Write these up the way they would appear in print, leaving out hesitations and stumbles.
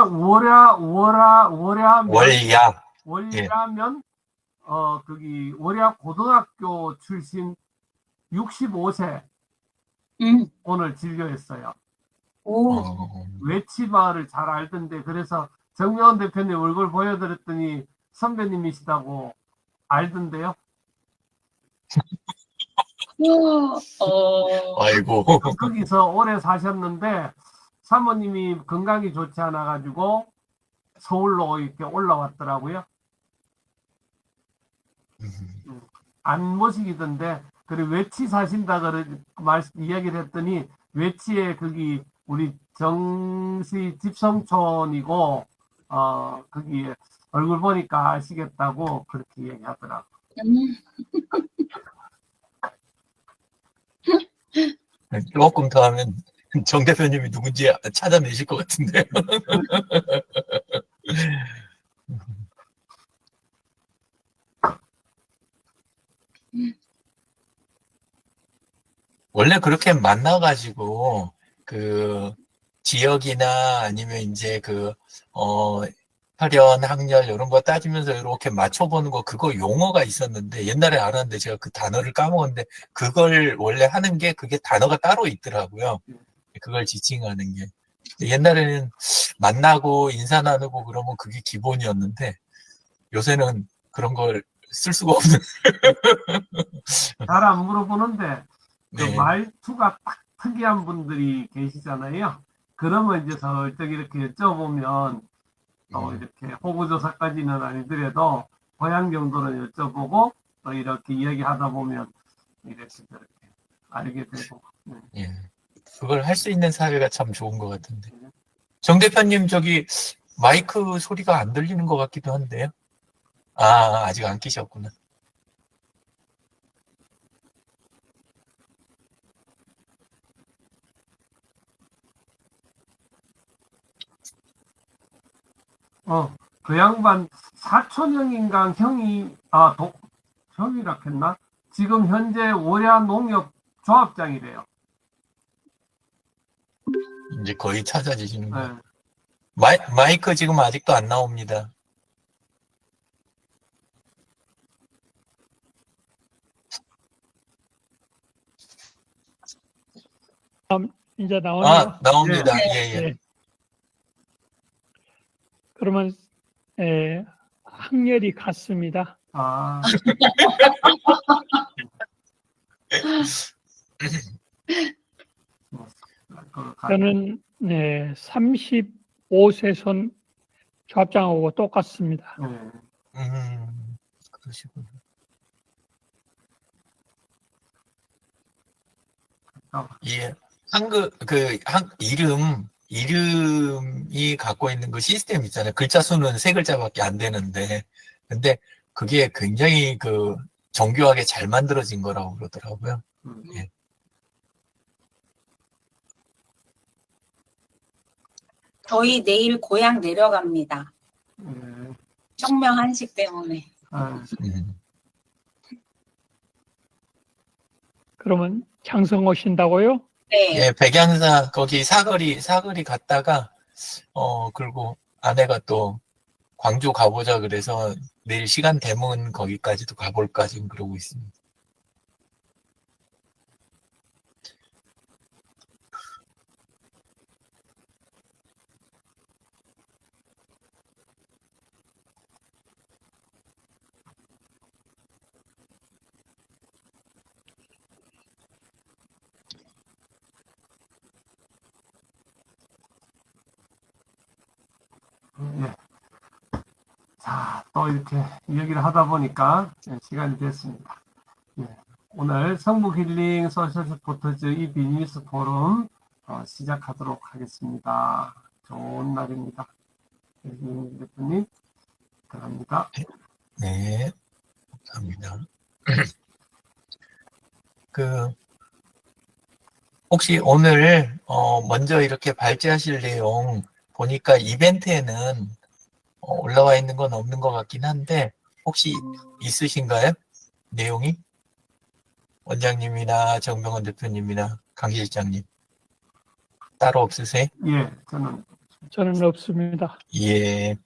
월야면, 월야. 월야면, 거기, 월야 고등학교 출신 65세, 오늘 진료했어요. 외치마를 잘 알던데, 그래서 정명원 대표님 얼굴 보여드렸더니 선배님이시다고 알던데요. 아이고. 거기서 오래 사셨는데 사모님이 건강이 좋지 않아 가지고 서울로 이렇게 올라왔더라고요. 안 모시기던데, 그리고 외치 사신다 이야기를 했더니, 외치에 거기 우리 정시 집성촌이고 거기 얼굴 보니까 아시겠다고 그렇게 얘기하더라고. 조금 더 하면 정 대표님이 누군지 찾아내실 것 같은데. 원래 그렇게 만나가지고 그 지역이나 아니면 이제 혈연, 학렬 이런 거 따지면서 이렇게 맞춰보는 거, 그거 용어가 있었는데 옛날에 알았는데 제가 그 단어를 까먹었는데, 그걸 원래 하는 게 그게 단어가 따로 있더라고요. 그걸 지칭하는 게. 옛날에는 만나고 인사 나누고 그러면 그게 기본이었는데 요새는 그런 걸 쓸 수가 없는. 잘 안 물어보는데 그 네. 말투가 딱 특이한 분들이 계시잖아요. 그러면 이제 슬쩍 이렇게 여쭤보면 또 이렇게 호구조사까지는 아니더라도 고향 정도는 여쭤보고 또 이렇게 이야기하다 보면 이렇게 저렇게 알게 되고. 예. 그걸 할 수 있는 사회가 참 좋은 것 같은데. 정 대표님 저기 마이크 소리가 안 들리는 것 같기도 한데요. 아직 안 끼셨구나. 그 양반 사촌형인가 형이라 했나? 지금 현재 월야 농협 조합장이래요. 이제 거의 찾아지시는 네. 거예요. 마이크 지금 아직도 안 나옵니다. 이제 나오네요. 나옵니다. 네. 예. 네. 그러면 학렬이 같습니다. 저는 35세선 조합장하고 똑같습니다. 그러시군요. 예. 이름이 갖고 있는 그 시스템 있잖아요. 글자 수는 3글자밖에 안 되는데, 근데 그게 굉장히 정교하게 잘 만들어진 거라고 그러더라고요. 예. 저희 내일 고향 내려갑니다. 청명 한식 때문에. 그러면 창성 오신다고요? 네. 예, 백양사 거기 사거리 갔다가 그리고 아내가 또 광주 가보자 그래서 내일 시간 되면 거기까지도 가볼까 지금 그러고 있습니다. 자, 또 이렇게 이야기를 하다 보니까 시간이 됐습니다. 오늘 성북 힐링 소셜 서포터즈 이 비즈니스 포럼 시작하도록 하겠습니다. 좋은 날입니다. 김 대표님, 들어갑니다. 네, 감사합니다. 혹시 오늘 먼저 이렇게 발제하실 내용 보니까 이벤트에는 올라와 있는 건 없는 것 같긴 한데 혹시 있으신가요? 내용이? 원장님이나 정병원 대표님이나 강 실장님 따로 없으세요? 예, 저는 저는 없습니다. 예,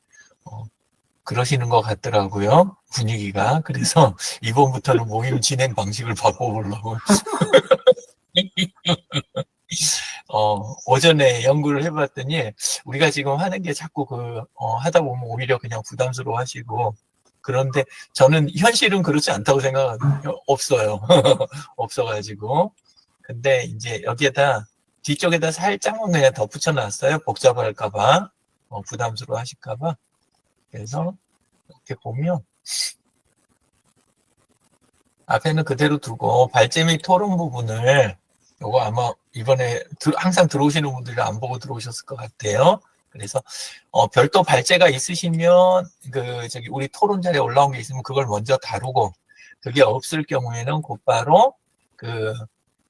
그러시는 것 같더라고요. 분위기가. 그래서 이번부터는 모임 진행 방식을 바꿔보려고. 오전에 연구를 해봤더니 우리가 지금 하는 게 자꾸 하다 보면 오히려 그냥 부담스러워 하시고 그런데 저는 현실은 그렇지 않다고 생각하거든요. 없어요. 없어가지고. 근데 이제 여기에다 뒤쪽에다 살짝만 그냥 덧붙여 놨어요. 복잡할까봐. 부담스러워 하실까봐. 그래서 이렇게 보면 앞에는 그대로 두고 발제 및 토론 부분을 요거 아마 이번에 항상 들어오시는 분들이 안 보고 들어오셨을 것 같아요. 그래서 별도 발제가 있으시면 우리 토론 자리에 올라온 게 있으면 그걸 먼저 다루고 그게 없을 경우에는 곧바로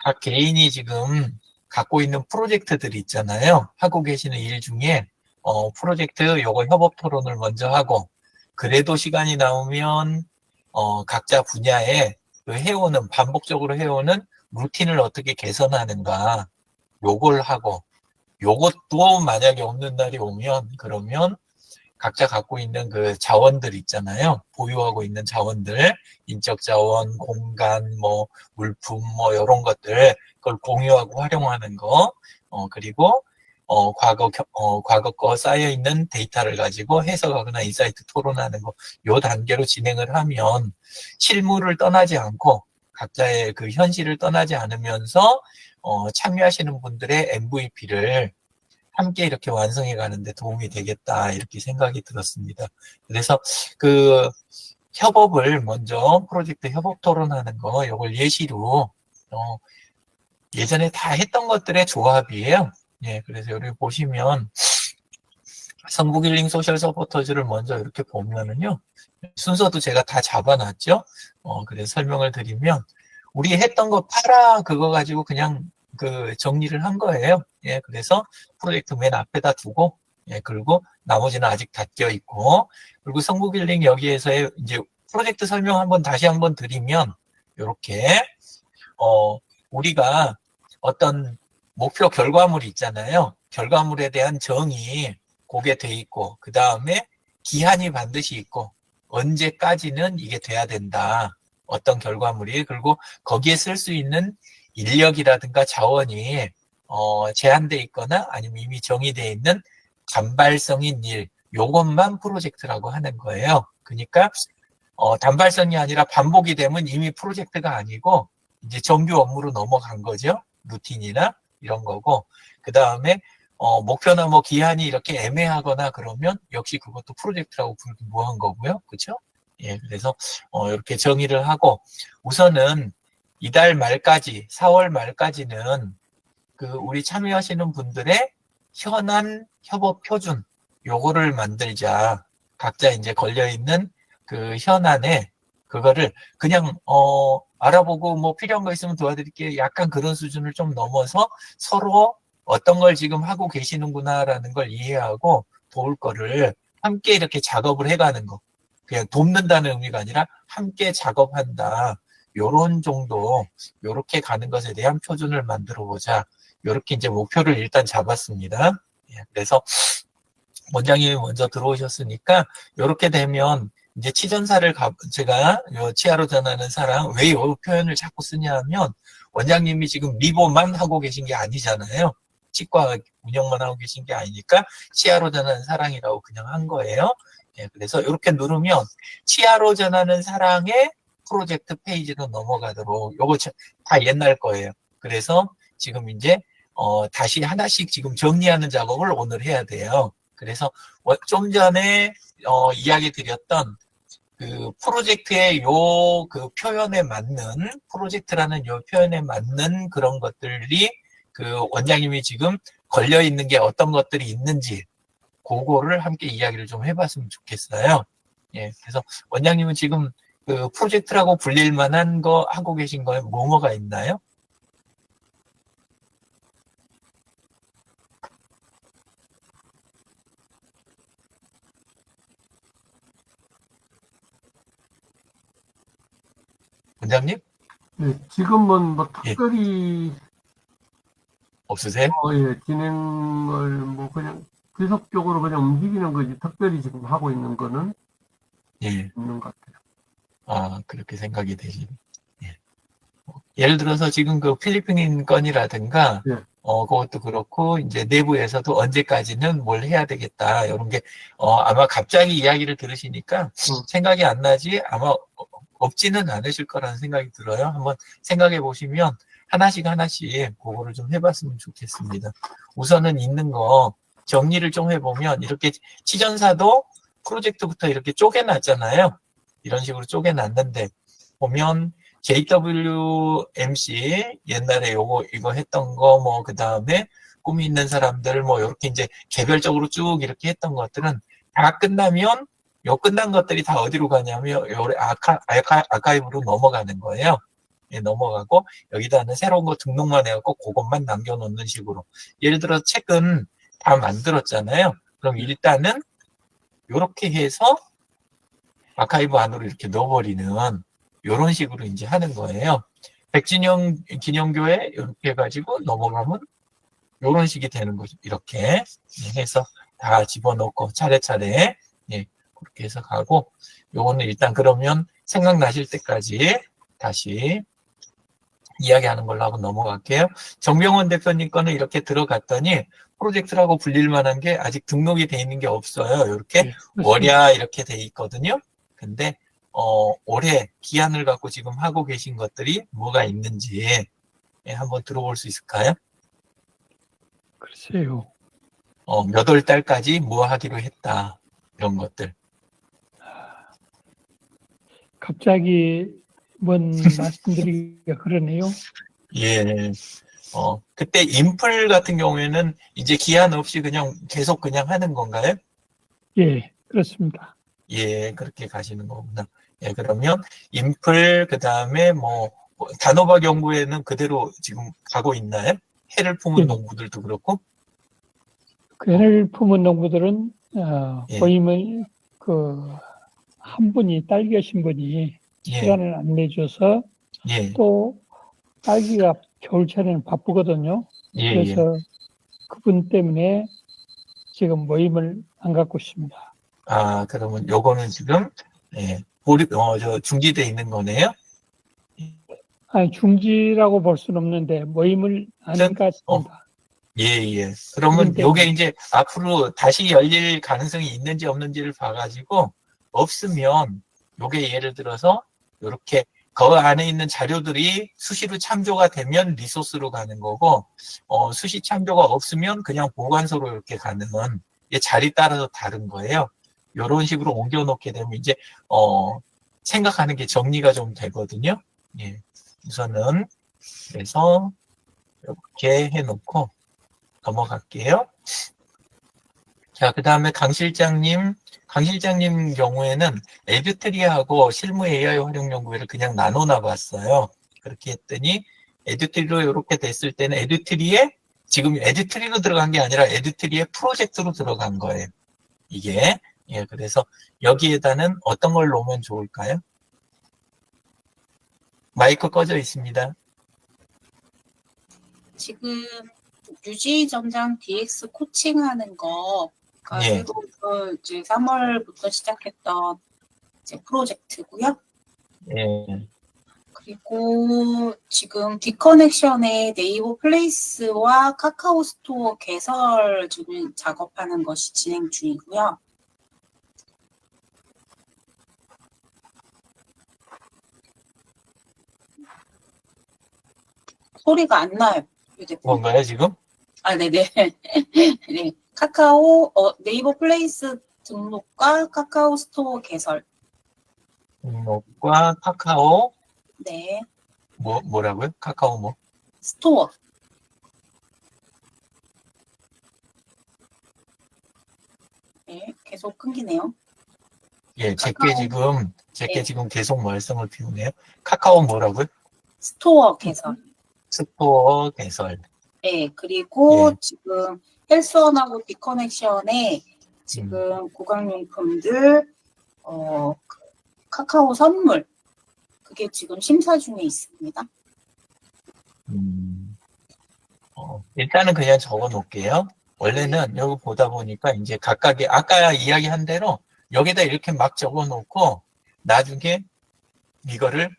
각 개인이 지금 갖고 있는 프로젝트들이 있잖아요. 하고 계시는 일 중에 프로젝트 요거 협업 토론을 먼저 하고 그래도 시간이 나오면 각자 분야에 해오는 반복적으로 해오는 루틴을 어떻게 개선하는가 요걸 하고 요것도 만약에 없는 날이 오면 그러면 각자 갖고 있는 그 자원들 있잖아요. 보유하고 있는 자원들, 인적 자원, 공간, 물품, 이런 것들, 그걸 공유하고 활용하는 거, 그리고, 과거 거 쌓여있는 데이터를 가지고 해석하거나 인사이트 토론하는 거, 요 단계로 진행을 하면 실무를 떠나지 않고 각자의 그 현실을 떠나지 않으면서, 참여하시는 분들의 MVP를 함께 이렇게 완성해 가는데 도움이 되겠다 이렇게 생각이 들었습니다. 그래서 협업을 먼저 프로젝트 협업 토론하는 거 이걸 예시로 예전에 다 했던 것들의 조합이에요. 예, 그래서 여기 보시면 성북힐링 소셜 서포터즈를 먼저 이렇게 보면은요 순서도 제가 다 잡아놨죠. 그래서 설명을 드리면 우리 했던 거 팔아 그거 가지고 그냥 정리를 한 거예요. 예, 그래서 프로젝트 맨 앞에다 두고, 예, 그리고 나머지는 아직 닫혀 있고, 그리고 성북힐링 여기에서의 이제 프로젝트 설명 다시 한번 드리면, 요렇게, 우리가 어떤 목표 결과물이 있잖아요. 결과물에 대한 정의, 그게 돼 있고, 그 다음에 기한이 반드시 있고, 언제까지는 이게 돼야 된다. 어떤 결과물이, 그리고 거기에 쓸 수 있는 인력이라든가 자원이 제한돼 있거나 아니면 이미 정의되어 있는 단발성인 일, 요것만 프로젝트라고 하는 거예요. 그러니까 단발성이 아니라 반복이 되면 이미 프로젝트가 아니고 이제 정규 업무로 넘어간 거죠. 루틴이나 이런 거고 그 다음에 목표나 기한이 이렇게 애매하거나 그러면 역시 그것도 프로젝트라고 부르기 뭐한 거고요. 그렇죠? 예, 그래서 이렇게 정의를 하고 우선은 이달 말까지, 4월 말까지는 우리 참여하시는 분들의 현안 협업 표준, 요거를 만들자. 각자 이제 걸려있는 그 현안에 그거를 그냥, 알아보고 필요한 거 있으면 도와드릴게요. 약간 그런 수준을 좀 넘어서 서로 어떤 걸 지금 하고 계시는구나라는 걸 이해하고 도울 거를 함께 이렇게 작업을 해가는 거. 그냥 돕는다는 의미가 아니라 함께 작업한다. 요런 정도, 요렇게 가는 것에 대한 표준을 만들어 보자. 요렇게 이제 목표를 일단 잡았습니다. 예, 그래서 원장님이 먼저 들어오셨으니까 요렇게 되면 이제 치전사를 제가 요 치아로 전하는 사랑 왜 요 표현을 자꾸 쓰냐 하면 원장님이 지금 리보만 하고 계신 게 아니잖아요. 치과 운영만 하고 계신 게 아니니까 치아로 전하는 사랑이라고 그냥 한 거예요. 예, 그래서 이렇게 누르면 치아로 전하는 사랑의 프로젝트 페이지로 넘어가도록 요거 다 옛날 거예요. 그래서 지금 이제 다시 하나씩 지금 정리하는 작업을 오늘 해야 돼요. 그래서 전에 이야기 드렸던 그 프로젝트의 그 표현에 맞는 프로젝트라는 요 표현에 맞는 그런 것들이 그 원장님이 지금 걸려 있는 게 어떤 것들이 있는지 그거를 함께 이야기를 좀 해봤으면 좋겠어요. 예, 그래서 원장님은 지금 그 프로젝트라고 불릴 만한 거 하고 계신 거에 뭐가 있나요? 원장님? 네, 지금은 예. 특별히 없으세요? 예, 진행을 그냥 지속적으로 그냥 움직이는 거지 특별히 지금 하고 있는 거는 예. 없는 것 같아요. 아, 그렇게 생각이 되시네. 예. 예를 들어서 지금 그 필리핀 건이라든가, 예. 그것도 그렇고, 이제 내부에서도 언제까지는 뭘 해야 되겠다, 이런 게, 아마 갑자기 이야기를 들으시니까 생각이 안 나지, 아마 없지는 않으실 거라는 생각이 들어요. 한번 생각해 보시면 하나씩 그거를 좀 해봤으면 좋겠습니다. 우선은 있는 거 정리를 좀 해보면 이렇게 치전사도 프로젝트부터 이렇게 쪼개놨잖아요. 이런 식으로 쪼개놨는데 보면 JWMC 옛날에 이거 했던 거 뭐 그 다음에 꿈이 있는 사람들 뭐 이렇게 이제 개별적으로 쭉 이렇게 했던 것들은 다 끝나면 요 끝난 것들이 다 어디로 가냐면 요 아카이브로 넘어가는 거예요. 예, 넘어가고 여기다는 새로운 거 등록만 해갖고 그것만 남겨놓는 식으로. 예를 들어 책은 다 만들었잖아요. 그럼 일단은 요렇게 해서 아카이브 안으로 이렇게 넣어버리는 요런 식으로 이제 하는 거예요. 백진영 기념교회 이렇게 해가지고 넘어가면 요런 식이 되는 거죠. 이렇게 해서 다 집어넣고 차례차례 예, 그렇게 해서 가고 요거는 일단 그러면 생각나실 때까지 다시 이야기하는 걸로 하고 넘어갈게요. 정병원 대표님 거는 이렇게 들어갔더니 프로젝트라고 불릴 만한 게 아직 등록이 돼 있는 게 없어요. 이렇게 네, 그렇습니다. 월야 이렇게 돼 있거든요. 근데 올해 기한을 갖고 지금 하고 계신 것들이 뭐가 있는지 예, 한번 들어볼 수 있을까요? 글쎄요. 몇 월 달까지 뭐 하기로 했다. 이런 것들. 갑자기 뭔 말씀드리기가 그러네요. 예. 그때 인플 같은 경우에는 이제 기한 없이 그냥 계속 그냥 하는 건가요? 예, 그렇습니다. 예, 그렇게 가시는 거구나. 예, 그러면 인플, 그 다음에 뭐, 단호박 연구에는 그대로 지금 가고 있나요? 해를 품은 예. 농부들도 그렇고? 그 해를 품은 농부들은 예. 모임을 한 분이 딸기 하신 분이 예, 시간을 안 내줘서 예, 또 딸기가 겨울철에는 바쁘거든요. 예, 예. 그래서 그분 때문에 지금 모임을 안 갖고 있습니다. 아, 그러면 요거는 지금, 예, 중지돼 있는 거네요? 아니, 중지라고 볼 수는 없는데 모임을 안 전- 갖습니다. 예, 예. 그러면 그런데- 요게 이제 앞으로 다시 열릴 가능성이 있는지 없는지를 봐가지고, 없으면 요게 예를 들어서 요렇게 그 안에 있는 자료들이 수시로 참조가 되면 리소스로 가는 거고, 수시 참조가 없으면 그냥 보관소로 이렇게 가는 자리 따라서 다른 거예요. 요런 식으로 옮겨놓게 되면 이제, 생각하는 게 정리가 좀 되거든요. 예. 우선은, 그래서 이렇게 해놓고 넘어갈게요. 자, 그 다음에 강 실장님 경우에는 에듀트리하고 실무 AI 활용 연구회를 그냥 나눠 봤어요. 그렇게 했더니 에듀트리로 이렇게 됐을 때는 지금 에듀트리로 들어간 게 아니라 에듀트리의 프로젝트로 들어간 거예요. 이게. 예, 그래서 여기에다는 어떤 걸 놓으면 좋을까요? 마이크 꺼져 있습니다. 지금 유지 점장 DX 코칭하는 거 예. 새로 이제 3월부터 시작했던 이제 프로젝트고요. 예. 그리고 지금 디커넥션의 네이버 플레이스와 카카오 스토어 개설 지금 작업하는 것이 진행 중이고요. 소리가 안 나요, 휴대폰. 뭔가요, 지금? 아, 네네. 네. 카카오, 네이버 플레이스 등록과 카카오 스토어 개설. 등록과 카카오, 네. 뭐라고요? 카카오 뭐? 스토어. 네. 계속 끊기네요. 예, 카카오. 제게 네. 지금 계속 말씀을 비우네요. 카카오 뭐라고요? 스토어 개설. 스토어 개설. 네. 그리고 예. 지금 헬스원하고 디커넥션에 지금 고강용품들, 카카오 선물. 그게 지금 심사 중에 있습니다. 일단은 그냥 적어 놓을게요. 원래는 여기 보다 보니까 이제 각각의 아까 이야기한 대로 여기다 이렇게 막 적어 놓고 나중에 이거를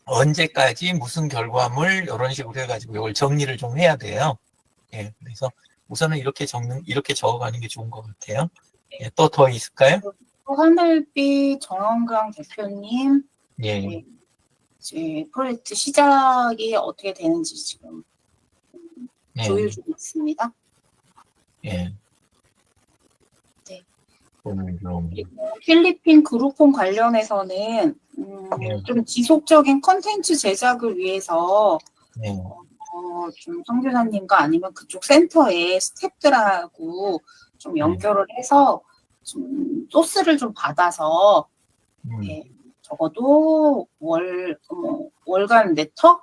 언제까지 무슨 결과물 이런 식으로 해가지고 이걸 정리를 좀 해야 돼요. 예, 그래서 우선은 이렇게 적어가는 게 좋은 것 같아요. 예, 또 더 있을까요? 또 하늘빛 정원강 대표님, 예, 네, 이제 프로젝트 시작이 어떻게 되는지 지금 예, 조율 중에 있습니다. 예. 네. 오늘 좀, 그리고 필리핀 그룹폰 관련해서는 예, 좀 지속적인 컨텐츠 제작을 위해서 예, 좀 성교사님과 아니면 그쪽 센터의 스태프들하고 좀 연결을 해서 좀 소스를 좀 받아서 네, 적어도 월간 네터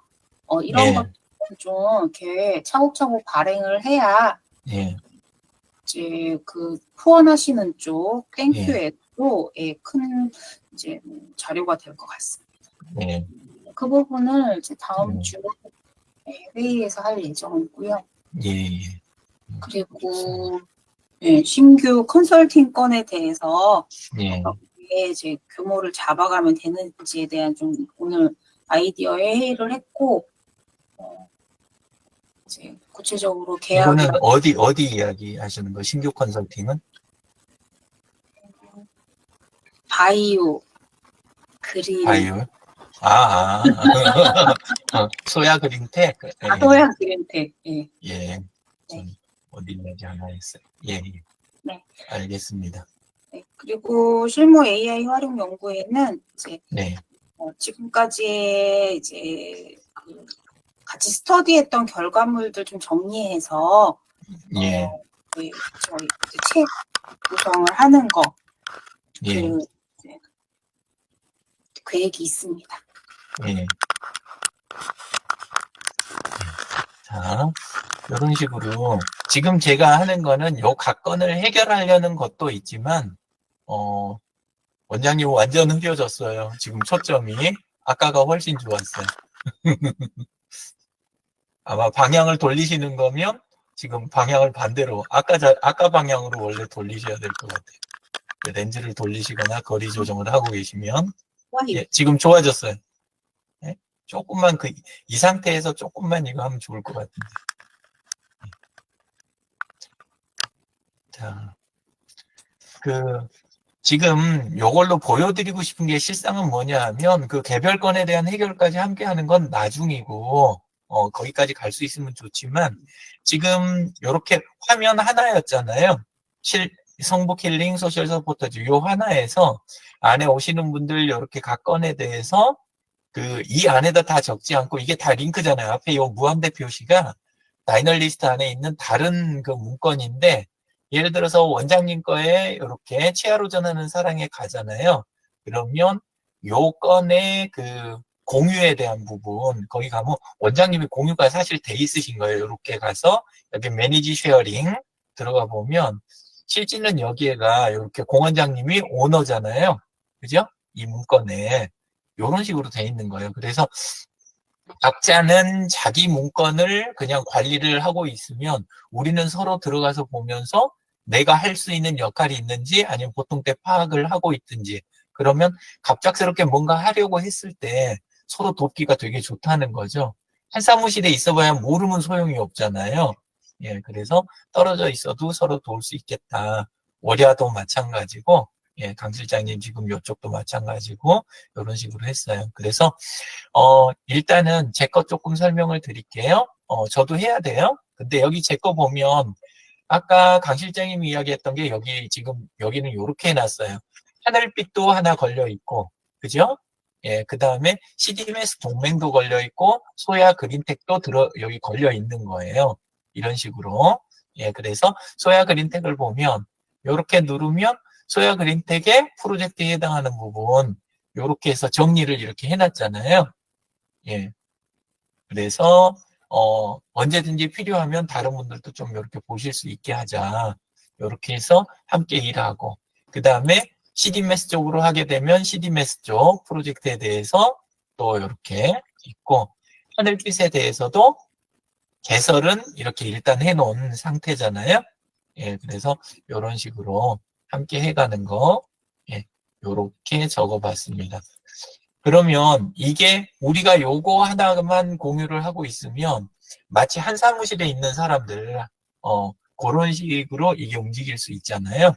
이런 예, 것좀 이렇게 차곡차곡 발행을 해야 예, 이제 그 후원하시는 쪽 예, 땡큐에도 큰 이제 자료가 될 것 같습니다. 예, 그 부분을 이제 다음 예. 주 회의에서 할 예정이고요. 예, 예. 그리고 신규 컨설팅 건에 대해서 예, 어떻게 이제 규모를 잡아가면 되는지에 대한 좀 오늘 아이디어에 회의를 했고 이제 구체적으로 이거는 계약이랑 어디 이야기 하시는 거? 신규 컨설팅은? 바이오 그린 바이오? 소야 그린텍? 아도야 그린텍 예, 좀 어디 이야기 하나 했어요. 예, 예. 네. 알겠습니다. 네. 그리고 실무 AI 활용 연구에는 이제 네, 지금까지의 이제 같이 스터디했던 결과물들 좀 정리해서 예, 저희 이제 책 구성을 하는 거 예, 이제 계획이 있습니다. 예. 자, 이런 식으로 지금 제가 하는 거는 요 각건을 해결하려는 것도 있지만 원장님 완전 흐려졌어요. 지금 초점이 아까가 훨씬 좋았어요. 아마 방향을 돌리시는 거면 지금 방향을 반대로 아까 방향으로 원래 돌리셔야 될 것 같아요. 렌즈를 돌리시거나 거리 조정을 하고 계시면 예, 지금 좋아졌어요. 예? 조금만 이 상태에서 조금만 이거 하면 좋을 것 같은데. 자, 지금 요걸로 보여드리고 싶은 게 실상은 뭐냐 하면 그 개별건에 대한 해결까지 함께 하는 건 나중이고 거기까지 갈 수 있으면 좋지만 지금 요렇게 화면 하나였잖아요. 성북 힐링 소셜 서포터즈 요 하나에서 안에 오시는 분들 요렇게 각 건에 대해서 이 안에다 다 적지 않고 이게 다 링크잖아요. 앞에 요 무함대 표시가 다이널리스트 안에 있는 다른 그 문건인데 예를 들어서 원장님 거에 이렇게 치아로 전하는 사랑에 가잖아요. 그러면 요 건의 공유에 대한 부분 거기 가면 원장님이 공유가 사실 돼 있으신 거예요. 이렇게 가서 여기 매니지 쉐어링 들어가 보면 실제는 여기에가 이렇게 공원장님이 오너잖아요. 그죠? 이 문건에 이런 식으로 돼 있는 거예요. 그래서 각자는 자기 문건을 그냥 관리를 하고 있으면 우리는 서로 들어가서 보면서 내가 할 수 있는 역할이 있는지 아니면 보통 때 파악을 하고 있든지 그러면 갑작스럽게 뭔가 하려고 했을 때 서로 돕기가 되게 좋다는 거죠. 한 사무실에 있어봐야 모르면 소용이 없잖아요. 예, 그래서 떨어져 있어도 서로 도울 수 있겠다. 월야도 마찬가지고, 예, 강 실장님 지금 이쪽도 마찬가지고 이런 식으로 했어요. 그래서 일단은 제 거 조금 설명을 드릴게요. 저도 해야 돼요. 근데 여기 제 거 보면 아까 강 실장님이 이야기했던 게 여기는 이렇게 해놨어요. 하늘빛도 하나 걸려 있고, 그죠? 예, 그 다음에 CDMS 동맹도 걸려 있고, 소야 그린텍도 여기 걸려 있는 거예요. 이런 식으로. 예, 그래서 소야 그린텍을 보면, 이렇게 누르면 소야 그린텍의 프로젝트에 해당하는 부분, 이렇게 해서 정리를 이렇게 해놨잖아요. 예. 그래서, 언제든지 필요하면 다른 분들도 좀 이렇게 보실 수 있게 하자. 이렇게 해서 함께 일하고. 그 다음에 CDMS 쪽으로 하게 되면 CDMS 쪽 프로젝트에 대해서 또 이렇게 있고, 하늘빛에 대해서도 개설은 이렇게 일단 해놓은 상태잖아요. 예, 그래서 이런 식으로 함께 해가는 거, 예, 요렇게 적어봤습니다. 그러면 이게 우리가 요거 하나만 공유를 하고 있으면 마치 한 사무실에 있는 사람들, 그런 식으로 이게 움직일 수 있잖아요.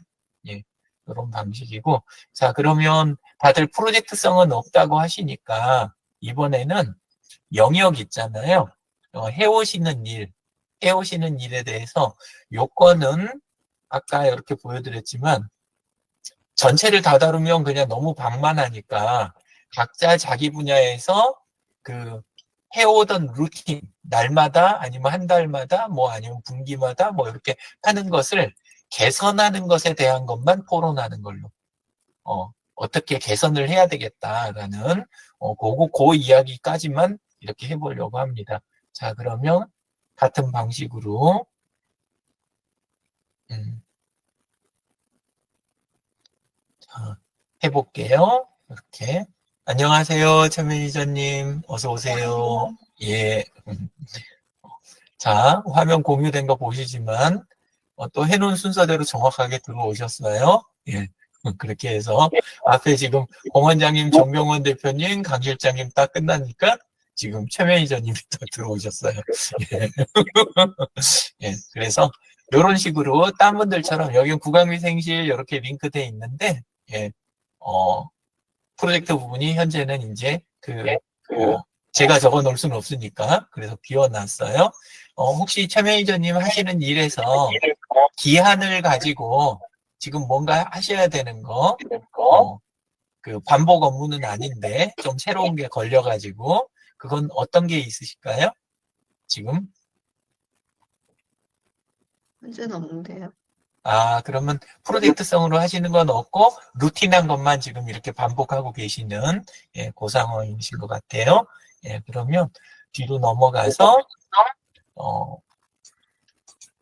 예, 그런 방식이고. 자, 그러면 다들 프로젝트성은 없다고 하시니까 이번에는 영역 있잖아요. 해오시는 일에 대해서 요건은 아까 이렇게 보여드렸지만 전체를 다 다루면 그냥 너무 방만하니까 각자 자기 분야에서 그 해오던 루틴, 날마다 아니면 한 달마다 뭐 아니면 분기마다 뭐 이렇게 하는 것을 개선하는 것에 대한 것만 토론하는 걸로. 어떻게 개선을 해야 되겠다라는 그 이야기까지만 이렇게 해보려고 합니다. 자, 그러면 같은 방식으로 자, 해볼게요. 이렇게. 안녕하세요, 최 매니저님. 어서 오세요. 예. 자, 화면 공유된 거 보시지만 또 해놓은 순서대로 정확하게 들어오셨어요. 예. 그렇게 해서 앞에 지금 홍 원장님, 정명원 대표님, 강 실장님 딱 끝나니까 지금 최 매니저님이 딱 들어오셨어요. 예. 예. 그래서 이런 식으로 딴 분들처럼 여기 구강위생실 이렇게 링크돼 있는데 예. 프로젝트 부분이 현재는 이제 제가 적어 놓을 수는 없으니까 그래서 비워놨어요. 혹시 최 매니저님 하시는 일에서 기한을 가지고 지금 뭔가 하셔야 되는 거, 그 반복 업무는 아닌데 좀 새로운 게 걸려가지고 그건 어떤 게 있으실까요? 지금? 현재는 없는데요. 그러면 프로젝트성으로 하시는 건 없고 루틴한 것만 지금 이렇게 반복하고 계시는 그 상황이신 것 같아요. 예, 그러면 뒤로 넘어가서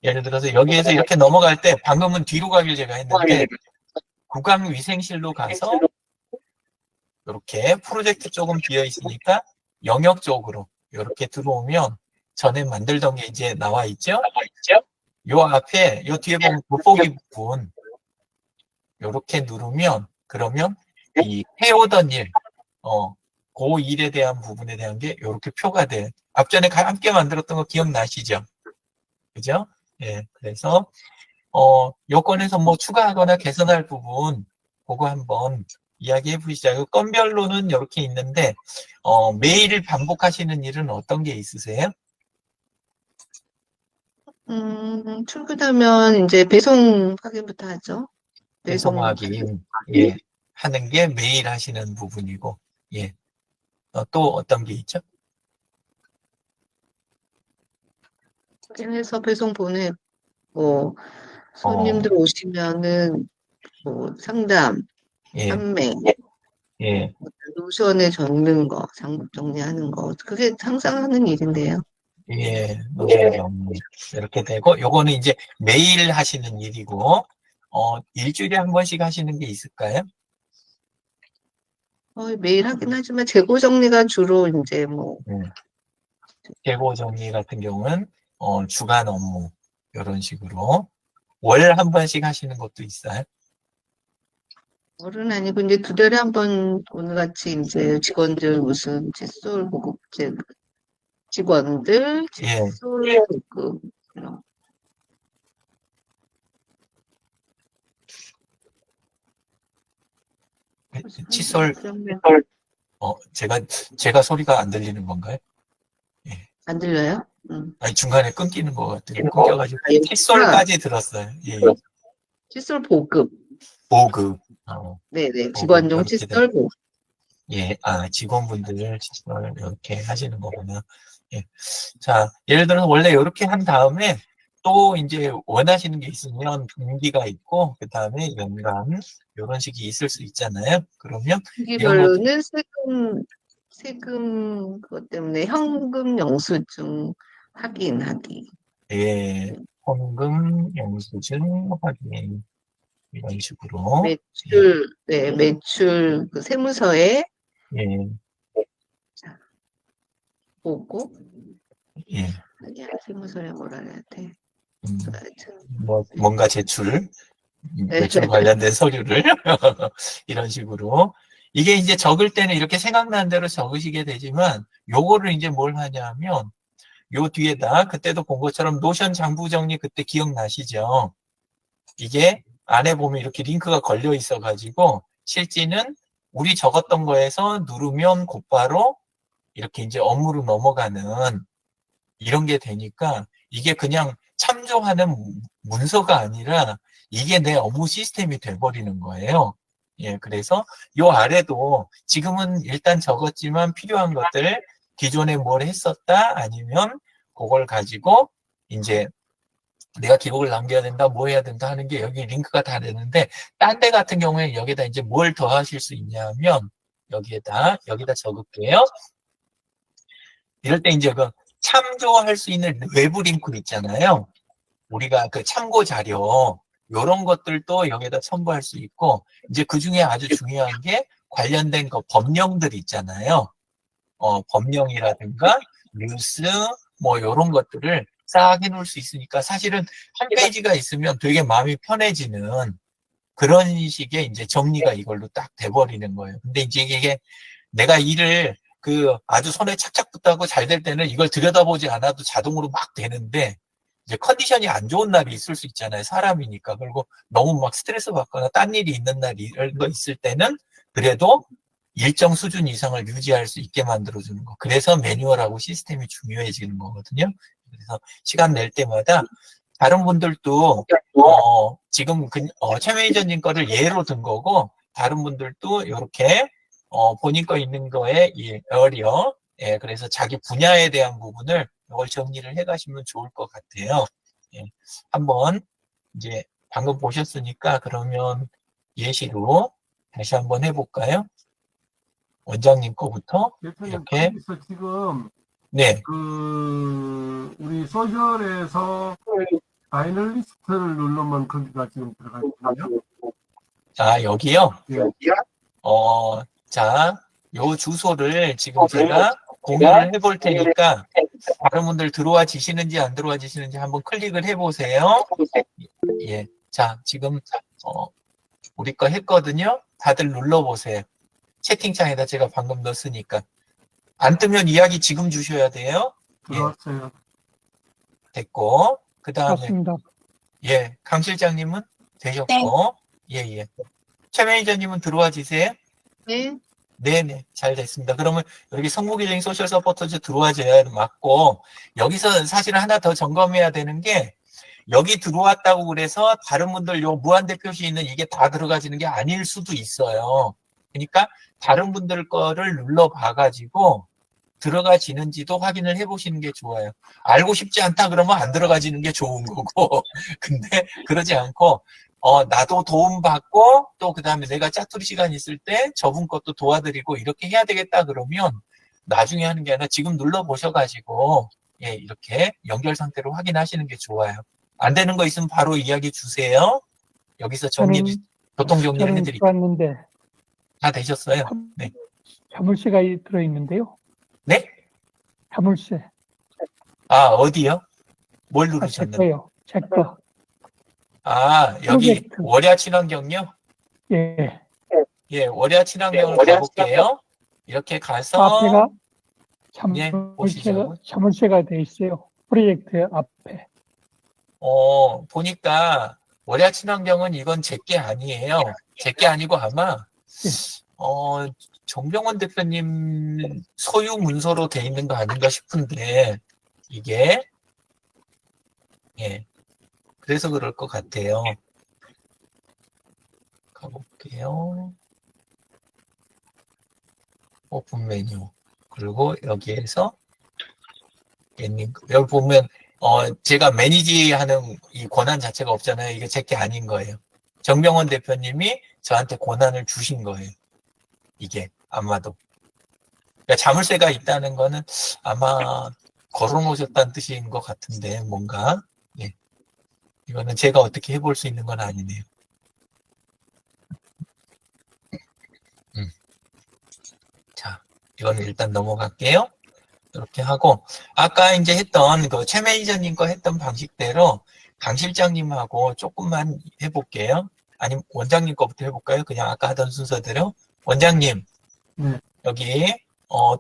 예를 들어서 여기에서 이렇게 넘어갈 때 방금은 뒤로 가길 제가 했는데 구강위생실로 가서 이렇게 프로젝트 조금 비어 있으니까 영역 쪽으로 이렇게 들어오면 전에 만들던 게 이제 나와 있죠? 요 앞에 요 뒤에 보면 돋보기 부분 이렇게 누르면 그러면 이 해오던 일, 그 일에 대한 부분에 대한 게 이렇게 표가 돼. 앞전에 함께 만들었던 거 기억나시죠? 그죠? 예, 그래서 요건에서 뭐 추가하거나 개선할 부분 그거 한번 이야기해 보시죠. 건별로는 이렇게 있는데 매일 반복하시는 일은 어떤 게 있으세요? 출근하면 이제 배송 확인부터 하죠. 배송 확인 예, 하는 게 매일 하시는 부분이고 예. 또 어떤 게 있죠? 확인해서 배송 보내고, 손님들 오시면은 뭐 상담, 예, 판매, 예, 노션에 적는 거, 장부 정리하는 거, 그게 항상 하는 일인데요. 예, 노선 정리 이렇게 되고 요거는 이제 매일 하시는 일이고 일주일에 한 번씩 하시는 게 있을까요? 매일 하긴 하지만 재고 정리가 주로 이제 뭐 재고 정리 같은 경우는 주간 업무 이런 식으로 월 한 번씩 하시는 것도 있어요. 월은 아니고 이제 2달에 한 번 오늘같이 이제 직원들 무슨 칫솔 보급제 직원들 예, 칫솔 보급 이런 칫솔 그러면 제가 소리가 안 들리는 건가요? 예. 안 들려요? 아니 중간에 끊기는 것 같아요. 끊겨가지고 아, 칫솔까지 들었어요. 예, 칫솔 보급. 보급. 네네. 보급 직원용 이렇게 돼. 칫솔 보급. 예, 직원분들 칫솔 이렇게 하시는 거구나. 예. 자, 예를 들어서 원래 이렇게 한 다음에 또 이제 원하시는 게 있으면 분기가 있고, 그 다음에 연간, 이런 식이 있을 수 있잖아요. 그러면 이런 거, 분기별로는 세금 그것 때문에 현금 영수증 확인하기. 예, 헌금, 영수증 확인, 이런 식으로. 매출 그 세무서에 예, 보고 예. 아니야 세무서에 뭐라 해야 돼? 하여튼, 뭔가 매출 관련된 서류를 이런 식으로. 이게 이제 적을 때는 이렇게 생각나는 대로 적으시게 되지만 요거를 이제 뭘 하냐면 요 뒤에다 그때도 본 것처럼 노션 장부 정리 그때 기억나시죠? 이게 안에 보면 이렇게 링크가 걸려 있어 가지고 실제는 우리 적었던 거에서 누르면 곧바로 이렇게 이제 업무로 넘어가는 이런 게 되니까 이게 그냥 참조하는 문서가 아니라 이게 내 업무 시스템이 돼버리는 거예요. 예, 그래서 요 아래도 지금은 일단 적었지만 필요한 것들 기존에 뭘 했었다 아니면 그걸 가지고 이제 내가 기록을 남겨야 된다, 뭐 해야 된다 하는 게 여기 링크가 다 되는데 딴 데 같은 경우에 여기다 이제 뭘 더 하실 수 있냐면 여기다 적을게요. 이럴 때 이제 그 참조할 수 있는 외부 링크 있잖아요. 우리가 그 참고 자료 이런 것들도 여기다 첨부할 수 있고 이제 그 중에 아주 중요한 게 관련된 그 법령들 있잖아요. 법령이라든가 뉴스 뭐 이런 것들을 싹 해놓을 수 있으니까 사실은 한 페이지가 있으면 되게 마음이 편해지는 그런 식의 이제 정리가 이걸로 딱 돼버리는 거예요. 근데 이제 이게 내가 일을 아주 손에 착착 붙하고 잘 될 때는 이걸 들여다보지 않아도 자동으로 막 되는데 이제 컨디션이 안 좋은 날이 있을 수 있잖아요. 사람이니까. 그리고 너무 막 스트레스 받거나 딴 일이 있는 날이 이런 거 있을 때는 그래도 일정 수준 이상을 유지할 수 있게 만들어주는 거. 그래서 매뉴얼하고 시스템이 중요해지는 거거든요. 그래서 시간 낼 때마다 다른 분들도 지금 최 매니저님 거를 예로 든 거고 다른 분들도 이렇게 본인 거 있는 거에 에어리어 그래서 자기 분야에 대한 부분을 이걸 정리를 해 가시면 좋을 것 같아요. 예, 한번 이제 방금 보셨으니까 그러면 예시로 다시 한번 해볼까요? 원장님 거부터 대표님, 이렇게. 거기서 지금 네. 우리 소셜에서 파이널리스트를 누르면 거기가 지금 들어가 있거든요. 자, 여기요. 예. 자, 요 주소를 지금 제가 공유를 해볼 테니까 다른 분들 들어와 지시는지 안 들어와 지시는지 한번 클릭을 해보세요. 예. 자, 지금 우리 거 했거든요. 다들 눌러보세요. 채팅창에다 제가 방금 넣었으니까. 안 뜨면 이야기 지금 주셔야 돼요. 들어왔어요. 됐고. 그 다음에, 맞습니다. 예. 강 실장님은 되셨고. 예. 최 매니저님은 들어와 주세요. 네. 네네. 잘 됐습니다. 그러면 여기 성무기적인 소셜 서포터즈 들어와줘야 맞고, 여기서 사실 하나 더 점검해야 되는 게, 여기 들어왔다고 그래서 다른 분들 요 무한대 표시 있는 이게 다 들어가지는 게 아닐 수도 있어요. 그러니까 다른 분들 거를 눌러봐가지고 들어가지는지도 확인을 해보시는 게 좋아요. 알고 싶지 않다 그러면 안 들어가지는 게 좋은 거고, 근데 그러지 않고, 나도 도움받고, 또 그 다음에 내가 짜투리 시간 있을 때 저분 것도 도와드리고 이렇게 해야 되겠다 그러면 나중에 하는 게 아니라 지금 눌러보셔가지고, 예, 이렇게 연결 상태로 확인하시는 게 좋아요. 안 되는 거 있으면 바로 이야기 주세요. 여기서 교통 정리를 저는 해드릴게요. 들어왔는데 다 되셨어요? 네. 자물쇠가 들어있는데요. 네? 자물쇠. 어디요? 뭘 제 누르셨는데? 거요. 제 거. 여기 프로젝트. 월야 친환경요? 예. 예, 월야 친환경을 가볼게요. 이렇게 가서, 앞에가 예, 보시죠. 자물쇠가 돼 있어요. 프로젝트 앞에. 보니까 월야 친환경은 이건 제게 아니에요. 제게 아니고 아마, 정병원 대표님 소유 문서로 돼 있는 거 아닌가 싶은데, 이게, 예, 그래서 그럴 것 같아요. 가볼게요. 오픈 메뉴. 그리고 여기에서 여기 보면 제가 매니지하는 이 권한 자체가 없잖아요. 이게 제게 아닌 거예요. 정병원 대표님이 저한테 권한을 주신 거예요. 이게 아마도. 그러니까 자물쇠가 있다는 거는 아마 걸어놓으셨다는 뜻인 것 같은데 뭔가 예. 이거는 제가 어떻게 해볼 수 있는 건 아니네요. 자, 이거는 일단 넘어갈게요. 이렇게 하고, 아까 이제 했던 그 최 매니저님 거 했던 방식대로 강 실장님하고 조금만 해볼게요. 아니면 원장님 거부터 해볼까요? 그냥 아까 하던 순서대로. 원장님, 네. 여기,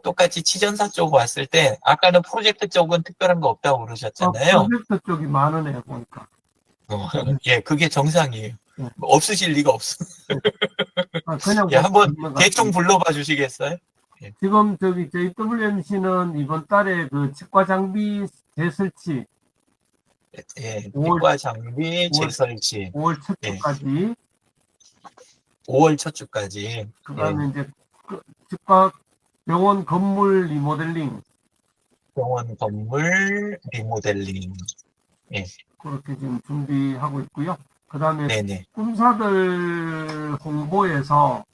똑같이 치전사 쪽 왔을 때, 아까는 프로젝트 쪽은 특별한 거 없다고 그러셨잖아요. 프로젝트 쪽이 많으네요, 보니까. 예, 그게 정상이에요. 네. 없으실 리가 없어. 그냥 예, 한번 보면 대충 불러봐 주시겠어요? 지금 저기 JWMC는 이번 달에 그 치과 장비 재설치 예, 5월 치과 장비 재설치. 5월 첫 주까지, 5월 첫 주까지. 그다음에 이제 치과 병원 건물 리모델링 병원 건물 리모델링. 그렇게 지금 준비하고 있고요. 그다음에 네네. 꿈사들 홍보에서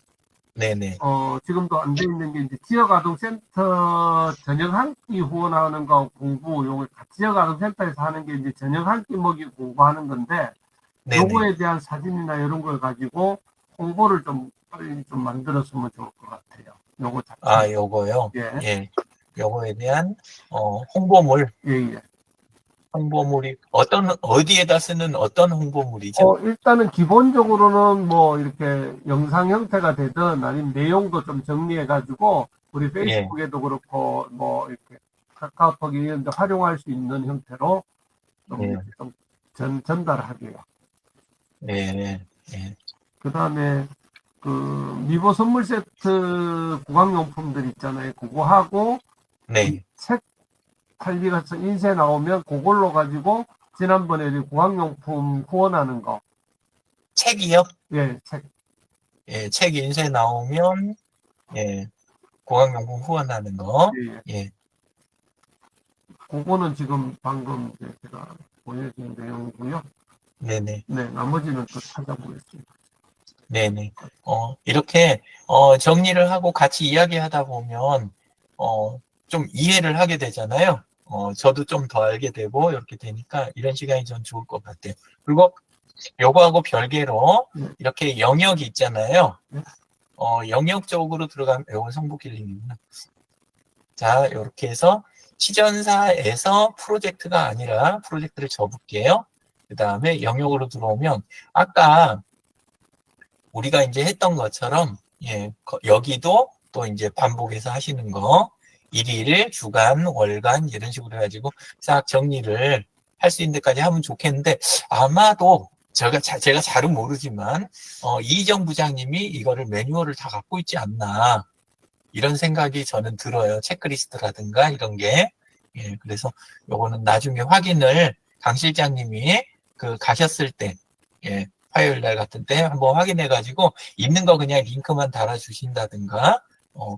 네네. 지금도 안 돼 있는 게 이제 지역아동센터 저녁 한 끼 후원하는 거 공부, 요거 지역아동센터에서 하는 게 이제 저녁 한 끼 먹이 공부하는 건데, 네네. 요거에 대한 사진이나 이런 걸 가지고 홍보를 좀 빨리 좀 만들었으면 좋을 것 같아요. 요거 자체. 아, 요거요? 예. 예. 요거에 대한, 홍보물. 예. 홍보물이, 어디에다 쓰는 어떤 홍보물이죠? 일단은 기본적으로는 뭐 이렇게 영상 형태가 되든 아니면 내용도 좀 정리해가지고 우리 페이스북에도 그렇고 뭐 이렇게 카카오톡 이런 데 활용할 수 있는 형태로 좀, 예. 이렇게 좀 전달하게요. 예. 예. 그 다음에 그 미보 선물 세트 구강용품들 있잖아요. 그거 하고 네. 책 관리가 인쇄 나오면 그걸로 가지고 지난번에 구강용품 후원하는 거. 책이요? 예, 책. 예, 책 인쇄 나오면, 예, 고강용품 후원하는 거. 예. 예. 그거는 지금 방금 이제 제가 보여준 내용이고요. 네네. 네, 나머지는 또 찾아보겠습니다. 네네. 이렇게, 정리를 하고 같이 이야기하다 보면, 좀 이해를 하게 되잖아요. 저도 좀 더 알게 되고, 이렇게 되니까 이런 시간이 전 좋을 것 같아요. 그리고 요거하고 별개로 이렇게 영역이 있잖아요. 영역 쪽으로 들어가면, 요건 성북힐링이구나. 자, 이렇게 해서 치전사에서 프로젝트가 아니라 프로젝트를 접을게요. 그 다음에 영역으로 들어오면, 아까 우리가 이제 했던 것처럼, 예, 여기도 또 이제 반복해서 하시는 거, 일일, 주간, 월간, 이런 식으로 해가지고 싹 정리를 할 수 있는 데까지 하면 좋겠는데, 아마도 제가 잘은 모르지만, 이희정 부장님이 이거를 매뉴얼을 다 갖고 있지 않나, 이런 생각이 저는 들어요. 체크리스트라든가 이런 게. 예, 그래서 요거는 나중에 확인을 강 실장님이 가셨을 때, 예, 화요일 날 같은 때 한번 확인해가지고 있는 거 그냥 링크만 달아주신다든가,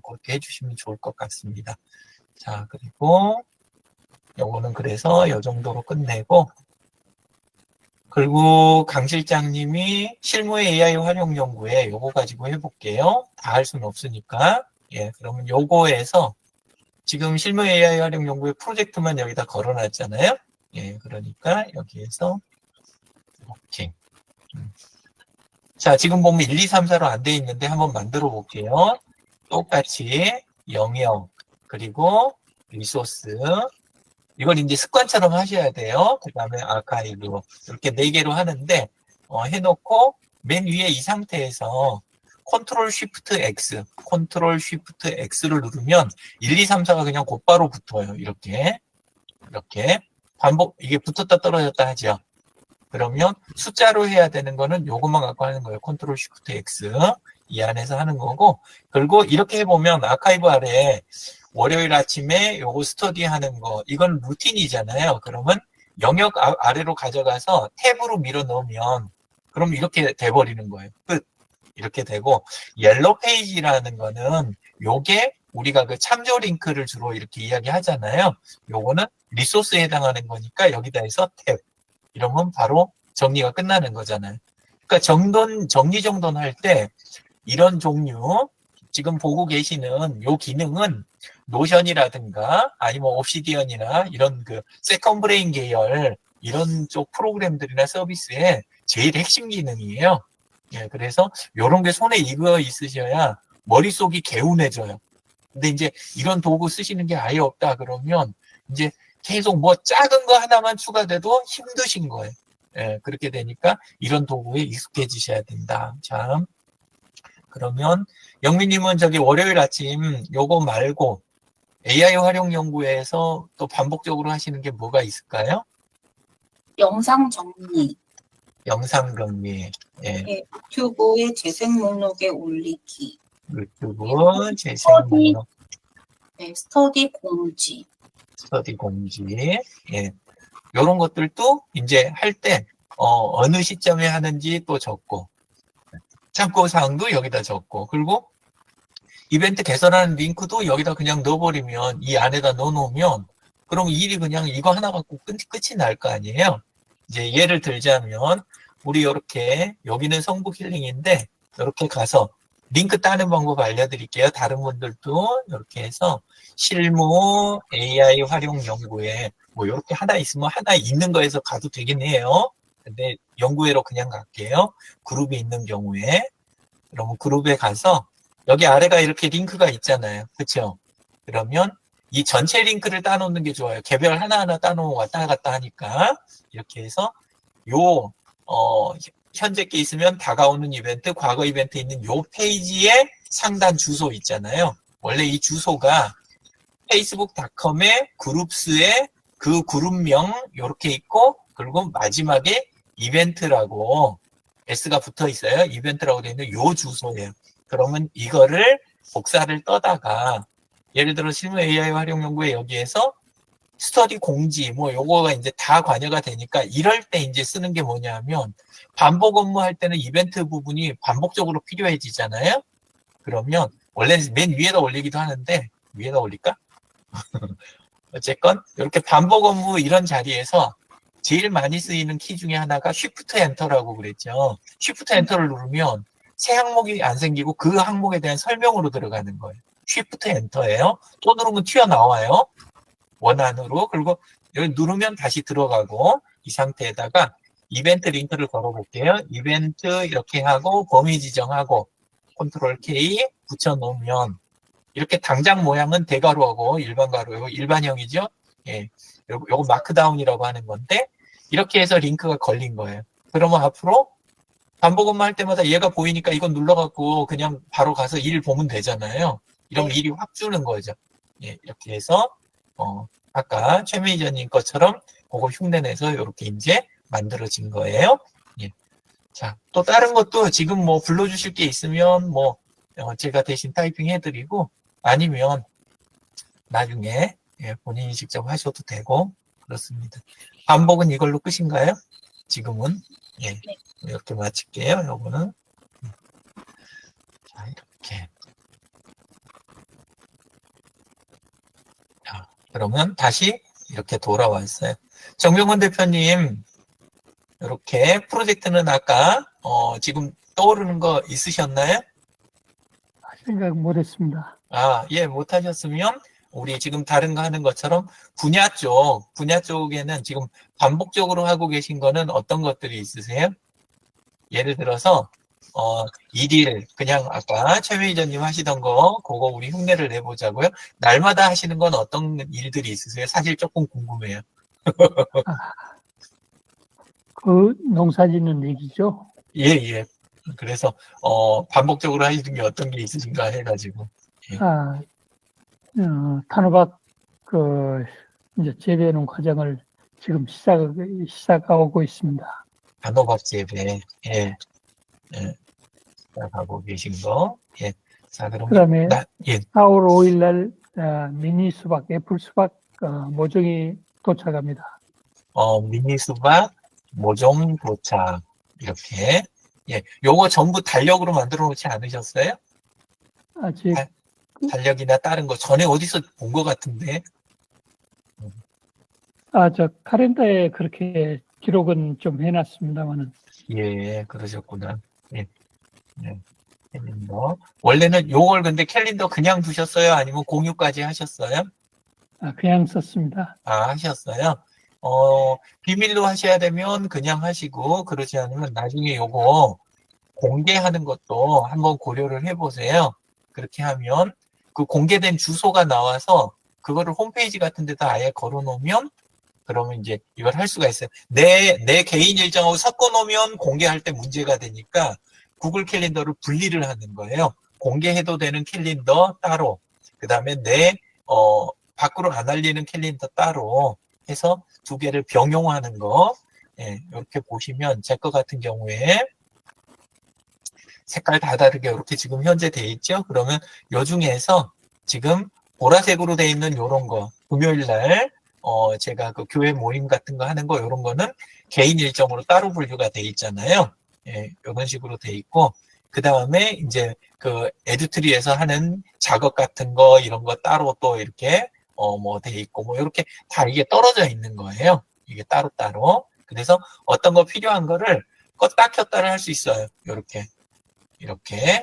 그렇게 해주시면 좋을 것 같습니다. 자, 그리고 요거는 그래서 요 정도로 끝내고, 그리고 강 실장님이 실무의 AI 활용 연구에 요거 가지고 해볼게요. 다 할 수는 없으니까. 예, 그러면 요거에서 지금 실무 AI 활용 연구의 프로젝트만 여기다 걸어놨잖아요. 예, 그러니까 여기에서 이렇게. 자, 지금 보면 1, 2, 3, 4로 안 돼 있는데 한번 만들어 볼게요. 똑같이 영역, 그리고 리소스. 이걸 이제 습관처럼 하셔야 돼요. 그 다음에 아카이브. 이렇게 4개로 하는데, 해놓고 맨 위에 이 상태에서 컨트롤 쉬프트 X, 컨트롤 쉬프트 X를 누르면 1, 2, 3, 4가 그냥 곧바로 붙어요. 이렇게. 반복, 이게 붙었다 떨어졌다 하죠. 그러면 숫자로 해야 되는 거는 요것만 갖고 하는 거예요. 컨트롤 쉬프트 X. 이 안에서 하는 거고. 그리고 이렇게 해보면 아카이브 아래에 월요일 아침에 요거 스터디 하는 거, 이건 루틴이잖아요. 그러면 영역 아래로 가져가서 탭으로 밀어 넣으면, 그럼 이렇게 돼버리는 거예요. 끝. 이렇게 되고, 옐로우 페이지라는 거는 요게 우리가 그 참조 링크를 주로 이렇게 이야기 하잖아요. 요거는 리소스에 해당하는 거니까 여기다 해서 탭. 이러면 바로 정리가 끝나는 거잖아요. 그러니까 정리정돈 할 때 이런 종류, 지금 보고 계시는 요 기능은 노션이라든가 아니면 옵시디언이나 이런 세컨 브레인 계열 이런 쪽 프로그램들이나 서비스의 제일 핵심 기능이에요. 예, 그래서 요런 게 손에 익어 있으셔야 머릿속이 개운해져요. 근데 이제 이런 도구 쓰시는 게 아예 없다 그러면 이제 계속 뭐 작은 거 하나만 추가돼도 힘드신 거예요. 예, 그렇게 되니까 이런 도구에 익숙해지셔야 된다. 참. 그러면 영민님은 저기 월요일 아침 요거 말고 AI 활용 연구에서 또 반복적으로 하시는 게 뭐가 있을까요? 영상 정리, 영상 정리, 예, 예, 유튜브의 재생 목록에 올리기, 유튜브 재생 목록, 네, 스터디 공지. 스터디 공지, 예, 요런 것들도 이제 할 때 어느 시점에 하는지 또 적고 참고 사항도 여기다 적고 그리고 이벤트 개설하는 링크도 여기다 그냥 넣어버리면 이 안에다 넣어놓으면 그럼 일이 그냥 이거 하나 갖고 끝이 날 거 아니에요. 이제 예를 들자면 우리 이렇게 여기는 성북 힐링인데 이렇게 가서 링크 따는 방법 알려드릴게요. 다른 분들도 이렇게 해서 실무 AI 활용 연구에 뭐 이렇게 하나 있으면 하나 있는 거에서 가도 되긴 해요. 근데 연구회로 그냥 갈게요. 그룹이 있는 경우에 그러면 그룹에 가서 여기 아래가 이렇게 링크가 있잖아요. 그렇죠? 그러면 이 전체 링크를 따놓는 게 좋아요. 개별 하나하나 따놓으면 왔다 갔다 하니까 이렇게 해서 요 현재 게 있으면 다가오는 이벤트, 과거 이벤트 있는 요 페이지에 상단 주소 있잖아요. 원래 이 주소가 facebook.com의 그룹스에 그 그룹명 이렇게 있고 그리고 마지막에 이벤트라고 S가 붙어 있어요. 이벤트라고 되어 있는 요 주소예요. 그러면 이거를 복사를 떠다가 예를 들어 실무 AI 활용 연구에 여기에서 스터디 공지 뭐 요거가 이제 다 관여가 되니까 이럴 때 이제 쓰는 게 뭐냐면 반복 업무할 때는 이벤트 부분이 반복적으로 필요해지잖아요. 그러면 원래 맨 위에다 올리기도 하는데 위에다 올릴까? 어쨌건 이렇게 반복 업무 이런 자리에서 제일 많이 쓰이는 키 중에 하나가 쉬프트 엔터라고 그랬죠. 쉬프트 엔터를 누르면 새 항목이 안 생기고 그 항목에 대한 설명으로 들어가는 거예요. 쉬프트 엔터예요. 또 누르면 튀어나와요. 원안으로. 그리고 여기 누르면 다시 들어가고 이 상태에다가 이벤트 링크를 걸어볼게요. 이벤트 이렇게 하고 범위 지정하고 컨트롤 K 붙여놓으면 이렇게 당장 모양은 대괄호하고 일반 가로, 일반형이죠. 예, 요거 마크다운이라고 하는 건데 이렇게 해서 링크가 걸린 거예요. 그러면 앞으로 반복 업무 할 때마다 얘가 보이니까 이건 눌러갖고 그냥 바로 가서 일 보면 되잖아요. 이러면 일이 확 주는 거죠. 예, 이렇게 해서 아까 최 매니저님 것처럼 그거 흉내내서 이렇게 이제 만들어진 거예요. 예. 자, 또 다른 것도 지금 뭐 불러주실 게 있으면 뭐 제가 대신 타이핑 해드리고 아니면 나중에 예, 본인이 직접 하셔도 되고 그렇습니다. 반복은 이걸로 끝인가요? 지금은 예, 네. 이렇게 마칠게요. 요거는 자 이렇게 자, 그러면 다시 이렇게 돌아왔어요. 정명원 대표님 이렇게 프로젝트는 아까 지금 떠오르는 거 있으셨나요? 생각 못했습니다. 아, 예, 못하셨으면 우리 지금 다른 거 하는 것처럼 분야 쪽에는 지금 반복적으로 하고 계신 거는 어떤 것들이 있으세요? 예를 들어서 일일 그냥 아까 최 매니저님 하시던 거 그거 우리 흉내를 내보자고요. 날마다 하시는 건 어떤 일들이 있으세요? 사실 조금 궁금해요. 그 농사짓는 얘기죠. 예, 예. 그래서 반복적으로 하시는 게 어떤 게 있으신가 해가지고. 단호박 이제 재배하는 과정을 지금 시작하고 있습니다. 단호박 재배, 예, 예, 시작하고 계신 거, 예. 자, 그럼 그다음에 예, 4월 5일 날 미니 수박, 애플 수박 모종이 도착합니다. 미니 수박 모종 도착 이렇게, 예, 요거 전부 달력으로 만들어 놓지 않으셨어요? 아직 달력이나 다른 거 전에 어디서 본 것 같은데. 저 카렌더에 그렇게 기록은 좀 해놨습니다만은 예, 그러셨구나. 예, 예. 캘린더. 원래는 요걸 근데 캘린더 그냥 두셨어요? 아니면 공유까지 하셨어요? 그냥 썼습니다. 아, 하셨어요? 비밀로 하셔야 되면 그냥 하시고, 그러지 않으면 나중에 요거 공개하는 것도 한번 고려를 해보세요. 그렇게 하면 그 공개된 주소가 나와서 그거를 홈페이지 같은 데다 아예 걸어 놓으면 그러면 이제 이걸 할 수가 있어요. 내 개인 일정하고 섞어 놓으면 공개할 때 문제가 되니까 구글 캘린더를 분리를 하는 거예요. 공개해도 되는 캘린더 따로, 그 다음에 밖으로 안 알리는 캘린더 따로 해서 두 개를 병용하는 거. 예, 이렇게 보시면 제 거 같은 경우에 색깔 다 다르게 이렇게 지금 현재 돼 있죠. 그러면 요 중에서 지금 보라색으로 돼 있는 요런 거, 금요일 날 제가 그 교회 모임 같은 거 하는 거, 요런 거는 개인 일정으로 따로 분류가 돼 있잖아요. 예, 이런 식으로 돼 있고, 그 다음에 이제 그 에듀트리에서 하는 작업 같은 거, 이런 거 따로 또 이렇게 뭐 돼 있고, 뭐 이렇게 다 이게 떨어져 있는 거예요. 이게 따로따로. 그래서 어떤 거 필요한 거를 껐다 켰다를 할 수 있어요. 이렇게.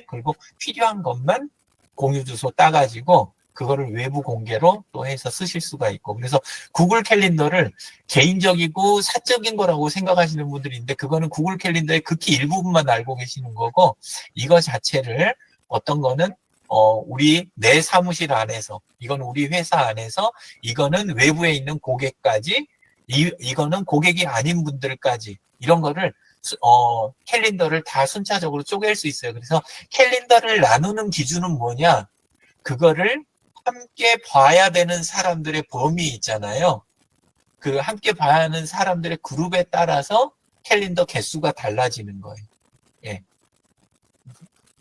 그리고 필요한 것만 공유 주소 따가지고 그거를 외부 공개로 또 해서 쓰실 수가 있고. 그래서 구글 캘린더를 개인적이고 사적인 거라고 생각하시는 분들이 있는데, 그거는 구글 캘린더의 극히 일부분만 알고 계시는 거고, 이거 자체를 어떤 거는 내 사무실 안에서, 이건 우리 회사 안에서, 이거는 외부에 있는 고객까지, 이거는 고객이 아닌 분들까지, 이런 거를 캘린더를 다 순차적으로 쪼갤 수 있어요. 그래서 캘린더를 나누는 기준은 뭐냐? 그거를 함께 봐야 되는 사람들의 범위 있잖아요. 그 함께 봐야 하는 사람들의 그룹에 따라서 캘린더 개수가 달라지는 거예요. 예.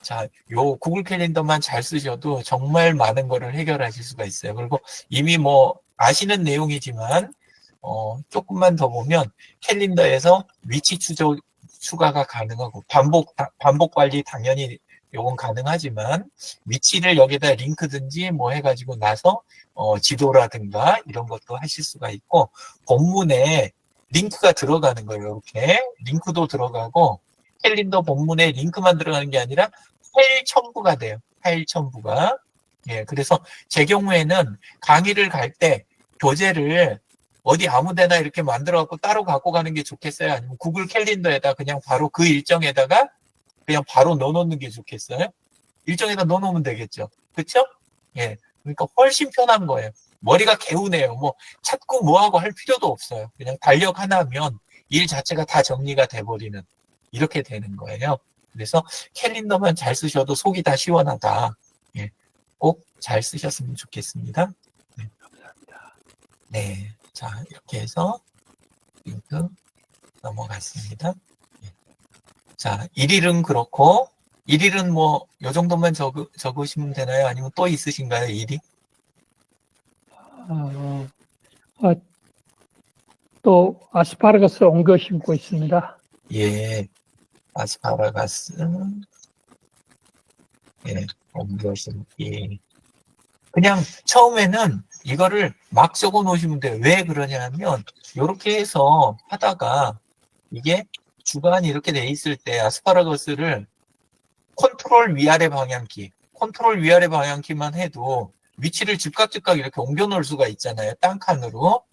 자, 요 구글 캘린더만 잘 쓰셔도 정말 많은 거를 해결하실 수가 있어요. 그리고 이미 뭐 아시는 내용이지만 조금만 더 보면 캘린더에서 위치 추가가 가능하고 반복 관리 당연히 요건 가능하지만 위치를 여기다 링크든지 뭐 해가지고 나서 지도라든가 이런 것도 하실 수가 있고, 본문에 링크가 들어가는 거예요. 이렇게 링크도 들어가고, 캘린더 본문에 링크만 들어가는 게 아니라 파일 첨부가 돼요. 파일 첨부가. 예, 그래서 제 경우에는 강의를 갈 때 교재를 어디 아무데나 이렇게 만들어 갖고 따로 갖고 가는 게 좋겠어요? 아니면 구글 캘린더에다 그냥 바로 그 일정에다가 그냥 바로 넣어놓는 게 좋겠어요? 일정에다 넣어놓으면 되겠죠. 그쵸? 예. 그러니까 훨씬 편한 거예요. 머리가 개운해요. 뭐 찾고 뭐하고 할 필요도 없어요. 그냥 달력 하나면 일 자체가 다 정리가 돼버리는, 이렇게 되는 거예요. 그래서 캘린더만 잘 쓰셔도 속이 다 시원하다. 예. 꼭 잘 쓰셨으면 좋겠습니다. 네. 네. 자, 이렇게 해서 링크 넘어갔습니다. 자, 1일은 그렇고, 1일은 뭐, 요 정도만 적으시면 되나요? 아니면 또 있으신가요, 1일? 또 아스파라거스 옮겨 심고 있습니다. 예, 아스파라가스, 예, 옮겨 심기. 그냥 처음에는 이거를 막 적어 놓으시면 돼요. 왜 그러냐면, 요렇게 해서 하다가, 이게 주간이 이렇게 돼 있을 때 아스파라거스를 컨트롤 위아래 방향키만 해도 위치를 즉각 이렇게 옮겨 놓을 수가 있잖아요. 딴 칸으로.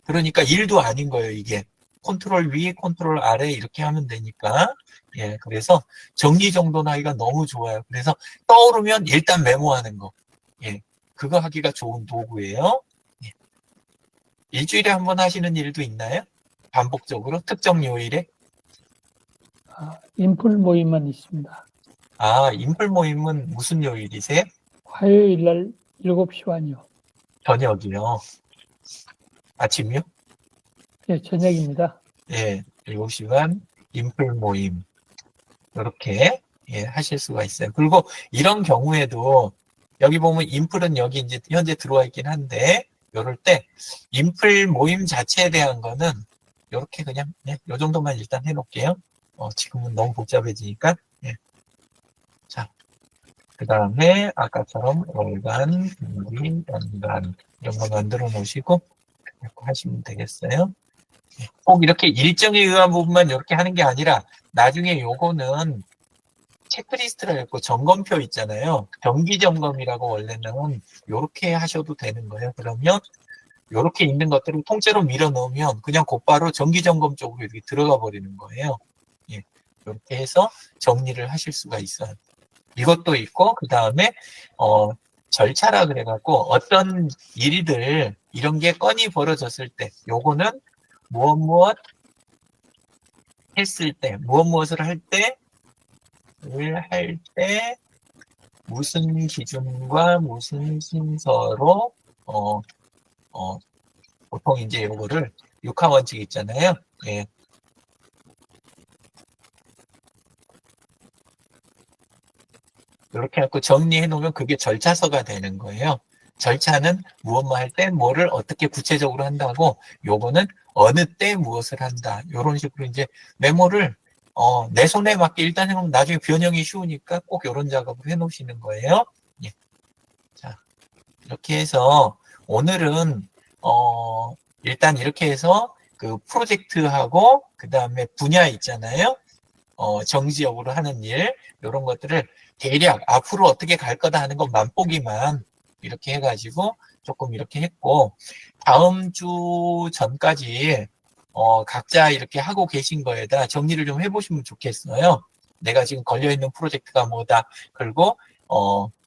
그러니까 일도 아닌 거예요, 이게. 컨트롤 위, 컨트롤 아래 이렇게 하면 되니까. 예, 그래서 정리정돈 하기가 너무 좋아요. 그래서 떠오르면 일단 메모하는 거. 예, 그거 하기가 좋은 도구예요. 예. 일주일에 한 번 하시는 일도 있나요? 반복적으로? 특정 요일에? 인풀 모임만 있습니다. 아, 인풀 모임은 무슨 요일이세요? 화요일 날 7시 반이요. 저녁이요. 아침이요? 예, 저녁입니다. 예, 7시 반 인풀 모임. 이렇게 예, 하실 수가 있어요. 그리고 이런 경우에도 여기 보면 인풀은 여기 이제 현재 들어와 있긴 한데, 이럴 때 인풀 모임 자체에 대한 거는 이렇게 그냥 예, 요 정도만 일단 해놓을게요. 지금은 너무 복잡해지니까. 예. 자, 그 다음에 아까처럼 월간, 분기, 연간 이런 거 만들어 놓으시고 이렇게 하시면 되겠어요. 예. 꼭 이렇게 일정에 의한 부분만 이렇게 하는 게 아니라 나중에 요거는 체크리스트라 했고 점검표 있잖아요. 정기 점검이라고 원래는 이렇게 하셔도 되는 거예요. 그러면 이렇게 있는 것들을 통째로 밀어 넣으면 그냥 곧바로 정기 점검 쪽으로 이렇게 들어가 버리는 거예요. 예, 이렇게 해서 정리를 하실 수가 있어요. 이것도 있고 그 다음에 절차라 그래갖고 어떤 일들 이런 게 건이 벌어졌을 때 요거는 무엇 했을 때 무엇을 할 때 무슨 기준과 무슨 순서로 보통 이제 요거를 육하 원칙 있잖아요. 예. 이렇게 해갖고 정리해 놓으면 그게 절차서가 되는 거예요. 절차는 무엇만 할 때 뭐를 어떻게 구체적으로 한다고, 요거는 어느 때 무엇을 한다. 요런 식으로 이제 메모를 내 손에 맞게 일단 해놓으면 나중에 변형이 쉬우니까 꼭 요런 작업을 해 놓으시는 거예요. 예. 자, 이렇게 해서 오늘은 일단 이렇게 해서 그 프로젝트하고 그 다음에 분야 있잖아요. 정지역으로 하는 일, 이런 것들을 대략 앞으로 어떻게 갈 거다 하는 것 맛보기만 이렇게 해가지고 조금 이렇게 했고, 다음 주 전까지 각자 이렇게 하고 계신 거에다 정리를 좀 해보시면 좋겠어요. 내가 지금 걸려있는 프로젝트가 뭐다, 그리고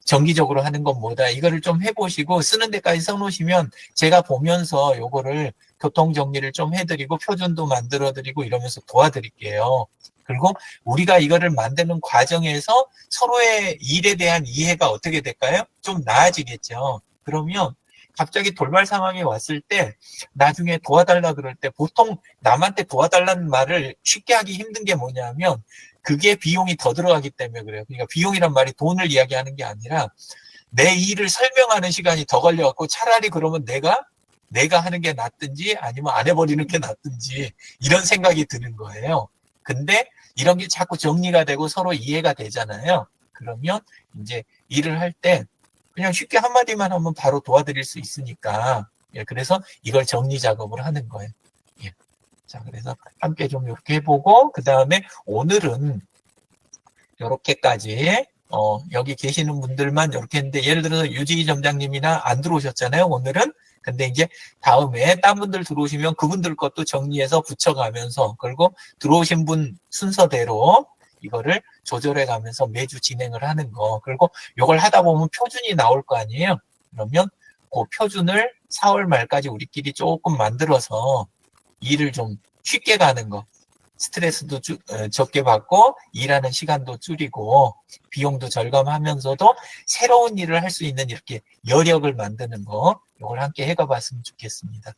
정기적으로 하는 건 뭐다, 이거를 좀 해보시고 쓰는 데까지 써놓으시면 제가 보면서 요거를 교통 정리를 좀 해드리고 표준도 만들어드리고 이러면서 도와드릴게요. 그리고 우리가 이거를 만드는 과정에서 서로의 일에 대한 이해가 어떻게 될까요? 좀 나아지겠죠. 그러면 갑자기 돌발 상황이 왔을 때 나중에 도와달라 그럴 때 보통 남한테 도와달라는 말을 쉽게 하기 힘든 게 뭐냐면 그게 비용이 더 들어가기 때문에 그래요. 그러니까 비용이란 말이 돈을 이야기하는 게 아니라 내 일을 설명하는 시간이 더 걸려갖고 차라리 그러면 내가 하는 게 낫든지 아니면 안 해버리는 게 낫든지 이런 생각이 드는 거예요. 근데 이런 게 자꾸 정리가 되고 서로 이해가 되잖아요. 그러면 이제 일을 할 때 그냥 쉽게 한마디만 하면 바로 도와드릴 수 있으니까, 예, 그래서 이걸 정리 작업을 하는 거예요. 예. 자, 그래서 함께 좀 이렇게 해보고, 그 다음에 오늘은 이렇게까지, 여기 계시는 분들만 이렇게 했는데, 예를 들어서 유지희 점장님이나 안 들어오셨잖아요, 오늘은. 근데 이제 다음에 딴 분들 들어오시면 그분들 것도 정리해서 붙여가면서, 그리고 들어오신 분 순서대로 이거를 조절해 가면서 매주 진행을 하는 거. 그리고 이걸 하다 보면 표준이 나올 거 아니에요. 그러면 그 표준을 4월 말까지 우리끼리 조금 만들어서 일을 좀 쉽게 가는 거. 스트레스도 적게 받고 일하는 시간도 줄이고 비용도 절감하면서도 새로운 일을 할 수 있는 이렇게 여력을 만드는 거, 이걸 함께 해가 봤으면 좋겠습니다.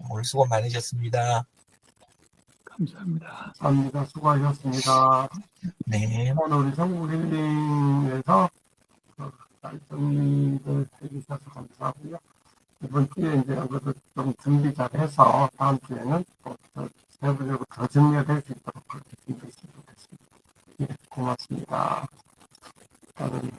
오늘 수고 많으셨습니다. 감사합니다. 감사합니다. 수고하셨습니다. 네. 오늘 우리 전국 힐링에서 정리를 해주셔서 감사하고요. 이번 주에 이제 이것도 좀 준비 잘 해서 다음 주에는 또 세부적으로 더 정리가 될 수 있도록 그렇게 준비했으면 좋겠습니다. 예, 고맙습니다. 다른